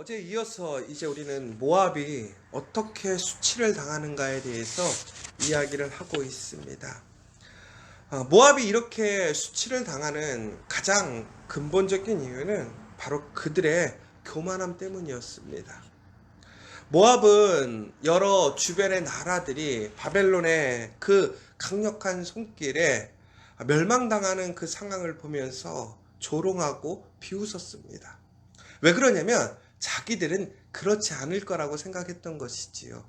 어제 이어서 이제 우리는 모압이 어떻게 수치를 당하는가에 대해서 이야기를 하고 있습니다. 모압이 이렇게 수치를 당하는 가장 근본적인 이유는 바로 그들의 교만함 때문이었습니다. 모압은 여러 주변의 나라들이 바벨론의 그 강력한 손길에 멸망당하는 그 상황을 보면서 조롱하고 비웃었습니다. 왜 그러냐면 자기들은 그렇지 않을 거라고 생각했던 것이지요.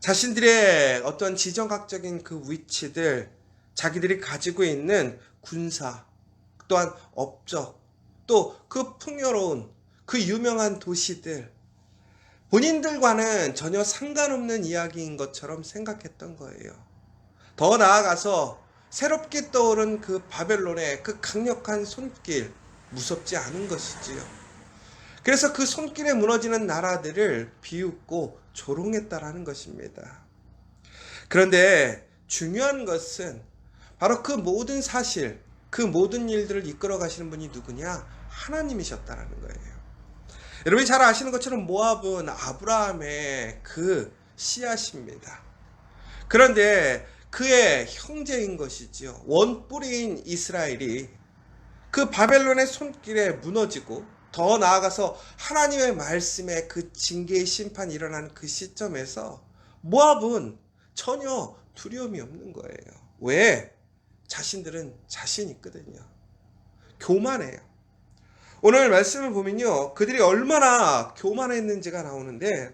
자신들의 어떤 지정학적인 그 위치들, 자기들이 가지고 있는 군사, 또한 업적, 또 그 풍요로운 그 유명한 도시들, 본인들과는 전혀 상관없는 이야기인 것처럼 생각했던 거예요. 더 나아가서 새롭게 떠오른 그 바벨론의 그 강력한 손길, 무섭지 않은 것이지요. 그래서 그 손길에 무너지는 나라들을 비웃고 조롱했다라는 것입니다. 그런데 중요한 것은 바로 그 모든 사실, 그 모든 일들을 이끌어 가시는 분이 누구냐? 하나님이셨다라는 거예요. 여러분이 잘 아시는 것처럼 모압은 아브라함의 그 씨앗입니다. 그런데 그의 형제인 것이지요. 원뿌리인 이스라엘이 그 바벨론의 손길에 무너지고 더 나아가서 하나님의 말씀에 그 징계의 심판이 일어난 그 시점에서 모압은 전혀 두려움이 없는 거예요. 왜? 자신들은 자신 있거든요. 교만해요. 오늘 말씀을 보면요, 그들이 얼마나 교만했는지가 나오는데,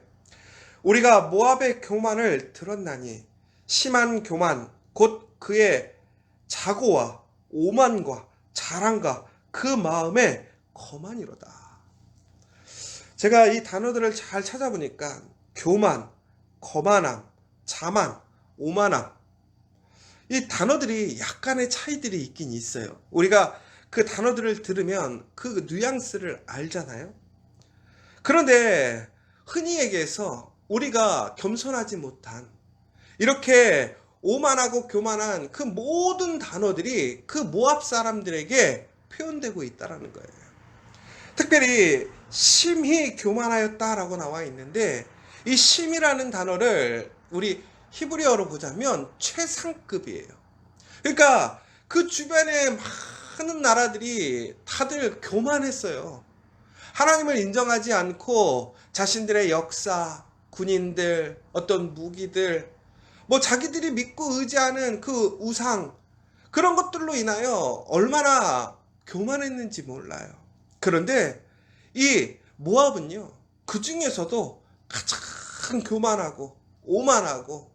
우리가 모압의 교만을 들었나니 심한 교만 곧 그의 자고와 오만과 자랑과 그 마음에 거만이로다. 제가 이 단어들을 잘 찾아보니까 교만, 거만함, 자만, 오만함, 이 단어들이 약간의 차이들이 있긴 있어요. 우리가 그 단어들을 들으면 그 뉘앙스를 알잖아요. 그런데 흔히 얘기해서 우리가 겸손하지 못한 이렇게 오만하고 교만한 그 모든 단어들이 그 모압 사람들에게 표현되고 있다는 거예요. 특별히 심히 교만하였다라고 나와 있는데, 이 심이라는 단어를 우리 히브리어로 보자면 최상급이에요. 그러니까 그 주변에 많은 나라들이 다들 교만했어요. 하나님을 인정하지 않고 자신들의 역사, 군인들, 어떤 무기들, 뭐 자기들이 믿고 의지하는 그 우상, 그런 것들로 인하여 얼마나 교만했는지 몰라요. 그런데 이 모압은요, 그 중에서도 가장 교만하고 오만하고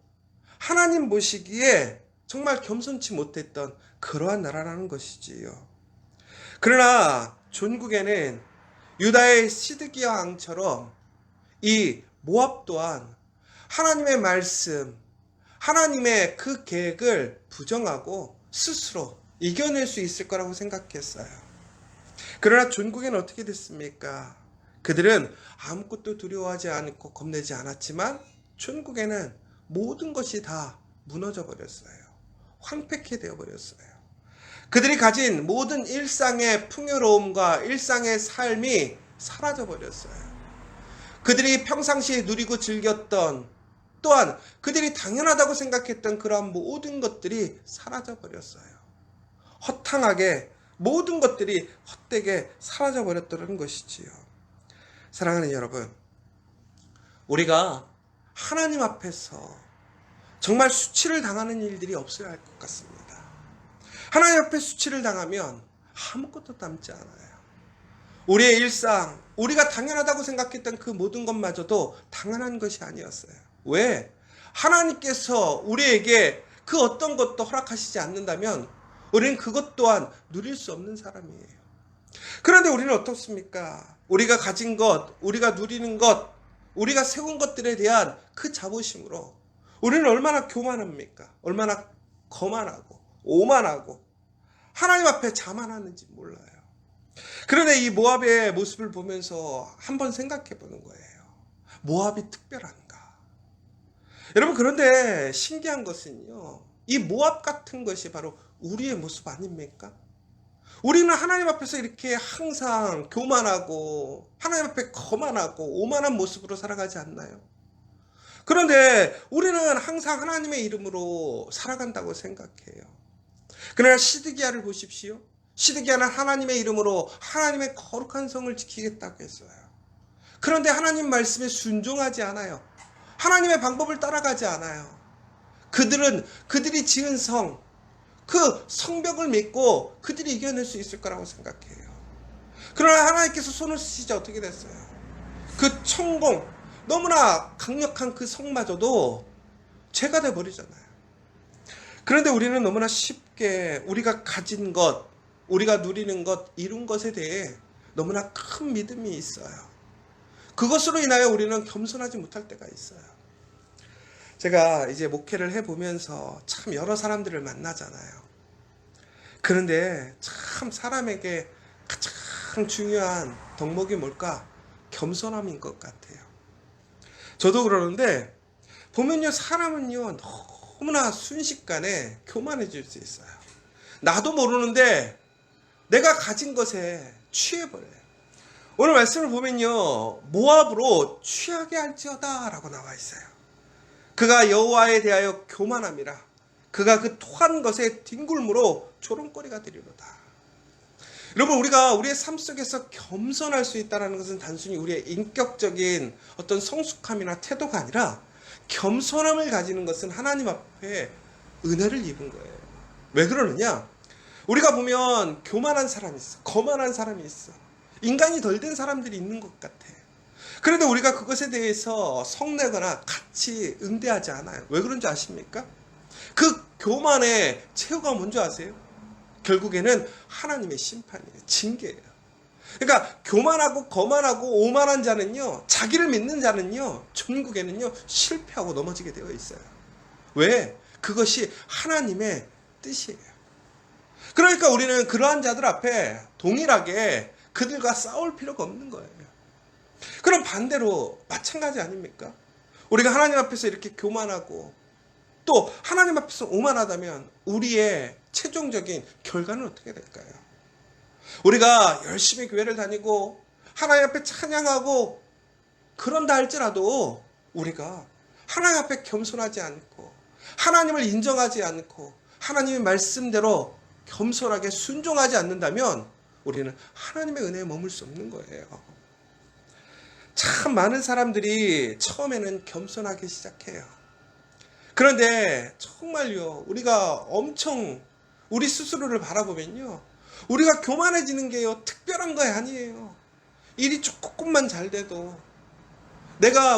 하나님 보시기에 정말 겸손치 못했던 그러한 나라라는 것이지요. 그러나 존국에는 유다의 시드기야 왕처럼 이 모압 또한 하나님의 말씀, 하나님의 그 계획을 부정하고 스스로 이겨낼 수 있을 거라고 생각했어요. 그러나 존국에는 어떻게 됐습니까? 그들은 아무것도 두려워하지 않고 겁내지 않았지만 존국에는 모든 것이 다 무너져 버렸어요. 황폐케 되어 버렸어요. 그들이 가진 모든 일상의 풍요로움과 일상의 삶이 사라져 버렸어요. 그들이 평상시에 누리고 즐겼던, 또한 그들이 당연하다고 생각했던 그러한 모든 것들이 사라져 버렸어요. 허탕하게 모든 것들이 헛되게 사라져 버렸다는 것이지요. 사랑하는 여러분, 우리가 하나님 앞에서 정말 수치를 당하는 일들이 없어야 할 것 같습니다. 하나님 앞에 수치를 당하면 아무것도 남지 않아요. 우리의 일상, 우리가 당연하다고 생각했던 그 모든 것마저도 당연한 것이 아니었어요. 왜? 하나님께서 우리에게 그 어떤 것도 허락하시지 않는다면 우리는 그것 또한 누릴 수 없는 사람이에요. 그런데 우리는 어떻습니까? 우리가 가진 것, 우리가 누리는 것, 우리가 세운 것들에 대한 그 자부심으로 우리는 얼마나 교만합니까? 얼마나 거만하고 오만하고 하나님 앞에 자만하는지 몰라요. 그런데 이 모압의 모습을 보면서 한번 생각해 보는 거예요. 모압이 특별한가? 여러분, 그런데 신기한 것은요, 이 모압 같은 것이 바로 우리의 모습 아닙니까? 우리는 하나님 앞에서 이렇게 항상 교만하고 하나님 앞에 거만하고 오만한 모습으로 살아가지 않나요? 그런데 우리는 항상 하나님의 이름으로 살아간다고 생각해요. 그러나 시드기야를 보십시오. 시드기야는 하나님의 이름으로 하나님의 거룩한 성을 지키겠다고 했어요. 그런데 하나님 말씀에 순종하지 않아요. 하나님의 방법을 따라가지 않아요. 그들이 지은 성, 그 성벽을 믿고 그들이 이겨낼 수 있을 거라고 생각해요. 그러나 하나님께서 손을 쓰시자 어떻게 됐어요? 그 천공, 너무나 강력한 그 성마저도 죄가 돼버리잖아요. 그런데 우리는 너무나 쉽게 우리가 가진 것, 우리가 누리는 것, 이룬 것에 대해 너무나 큰 믿음이 있어요. 그것으로 인하여 우리는 겸손하지 못할 때가 있어요. 제가 이제 목회를 해보면서 참 여러 사람들을 만나잖아요. 그런데 참 사람에게 가장 중요한 덕목이 뭘까? 겸손함인 것 같아요. 저도 그러는데 보면요, 사람은요 너무나 순식간에 교만해질 수 있어요. 나도 모르는데 내가 가진 것에 취해버려요. 오늘 말씀을 보면요, 모압으로 취하게 할지어다 라고 나와 있어요. 그가 여호와에 대하여 교만함이라 그가 그 토한 것에 뒹굴므로 조롱거리가 되리로다. 여러분, 우리가 우리의 삶 속에서 겸손할 수 있다는 것은 단순히 우리의 인격적인 어떤 성숙함이나 태도가 아니라 겸손함을 가지는 것은 하나님 앞에 은혜를 입은 거예요. 왜 그러느냐? 우리가 보면 교만한 사람이 있어, 거만한 사람이 있어, 인간이 덜 된 사람들이 있는 것 같아. 그런데 우리가 그것에 대해서 성내거나 같이 응대하지 않아요. 왜 그런지 아십니까? 그 교만의 최후가 뭔지 아세요? 결국에는 하나님의 심판이에요. 징계예요. 그러니까 교만하고 거만하고 오만한 자는요, 자기를 믿는 자는요, 천국에는요 실패하고 넘어지게 되어 있어요. 왜? 그것이 하나님의 뜻이에요. 그러니까 우리는 그러한 자들 앞에 동일하게 그들과 싸울 필요가 없는 거예요. 그럼 반대로 마찬가지 아닙니까? 우리가 하나님 앞에서 이렇게 교만하고 또 하나님 앞에서 오만하다면 우리의 최종적인 결과는 어떻게 될까요? 우리가 열심히 교회를 다니고 하나님 앞에 찬양하고 그런다 할지라도 우리가 하나님 앞에 겸손하지 않고 하나님을 인정하지 않고 하나님의 말씀대로 겸손하게 순종하지 않는다면 우리는 하나님의 은혜에 머물 수 없는 거예요. 참 많은 사람들이 처음에는 겸손하게 시작해요. 그런데 정말요, 우리가 엄청 우리 스스로를 바라보면요, 우리가 교만해지는 게요 특별한 거 아니에요. 일이 조금만 잘 돼도,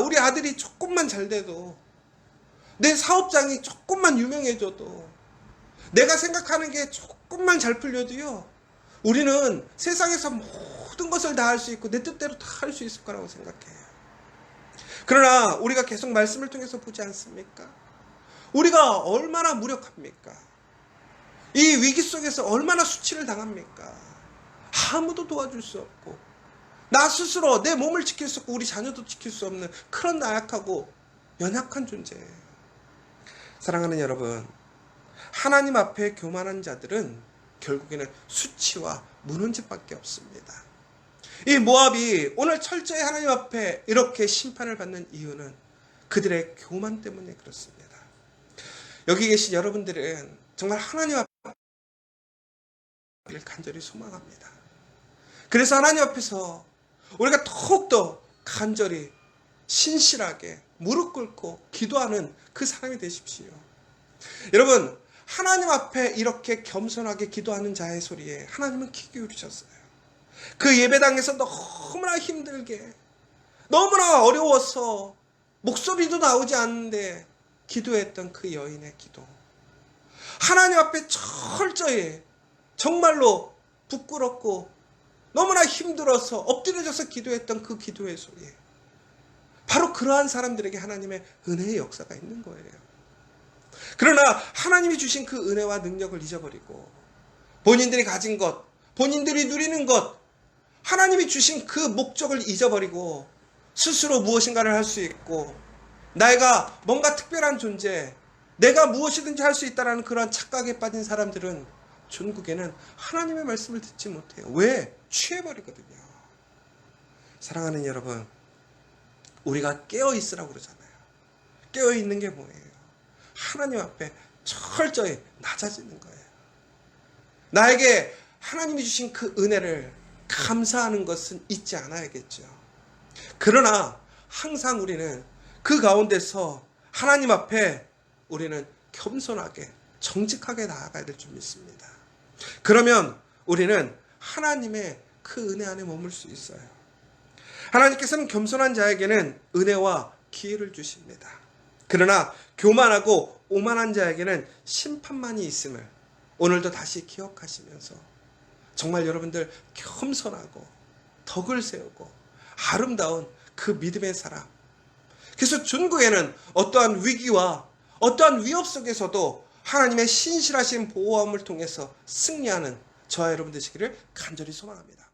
우리 아들이 조금만 잘 돼도, 내 사업장이 조금만 유명해져도, 내가 생각하는 게 조금만 잘 풀려도요, 우리는 세상에서 모든 것을 다 할 수 있고 내 뜻대로 다 할 수 있을 거라고 생각해요. 그러나 우리가 계속 말씀을 통해서 보지 않습니까? 우리가 얼마나 무력합니까? 이 위기 속에서 얼마나 수치를 당합니까? 아무도 도와줄 수 없고 나 스스로 내 몸을 지킬 수 없고 우리 자녀도 지킬 수 없는 그런 나약하고 연약한 존재예요. 사랑하는 여러분, 하나님 앞에 교만한 자들은 결국에는 수치와 무는 짓밖에 없습니다. 이 모압이 오늘 철저히 하나님 앞에 이렇게 심판을 받는 이유는 그들의 교만 때문에 그렇습니다. 여기 계신 여러분들은 정말 하나님 앞을 간절히 소망합니다. 그래서 하나님 앞에서 우리가 더욱더 간절히 신실하게 무릎 꿇고 기도하는 그 사람이 되십시오. 여러분, 하나님 앞에 이렇게 겸손하게 기도하는 자의 소리에 하나님은 귀 기울이셨어요. 그 예배당에서 너무나 힘들게, 너무나 어려워서 목소리도 나오지 않는데 기도했던 그 여인의 기도, 하나님 앞에 철저히 정말로 부끄럽고 너무나 힘들어서 엎드려져서 기도했던 그 기도의 소리에 바로 그러한 사람들에게 하나님의 은혜의 역사가 있는 거예요. 그러나 하나님이 주신 그 은혜와 능력을 잊어버리고 본인들이 가진 것, 본인들이 누리는 것, 하나님이 주신 그 목적을 잊어버리고 스스로 무엇인가를 할 수 있고 내가 뭔가 특별한 존재, 내가 무엇이든지 할 수 있다는 그런 착각에 빠진 사람들은 전국에는 하나님의 말씀을 듣지 못해요. 왜? 취해버리거든요. 사랑하는 여러분, 우리가 깨어있으라고 그러잖아요. 깨어있는 게 뭐예요? 하나님 앞에 철저히 낮아지는 거예요. 나에게 하나님이 주신 그 은혜를 감사하는 것은 잊지 않아야겠죠. 그러나 항상 우리는 그 가운데서 하나님 앞에 우리는 겸손하게 정직하게 나아가야 될 줄 믿습니다. 그러면 우리는 하나님의 그 은혜 안에 머물 수 있어요. 하나님께서는 겸손한 자에게는 은혜와 기회를 주십니다. 그러나 교만하고 오만한 자에게는 심판만이 있음을 오늘도 다시 기억하시면서 정말 여러분들 겸손하고 덕을 세우고 아름다운 그 믿음의 사람, 그래서 전국에는 어떠한 위기와 어떠한 위협 속에서도 하나님의 신실하신 보호함을 통해서 승리하는 저와 여러분 되시기를 간절히 소망합니다.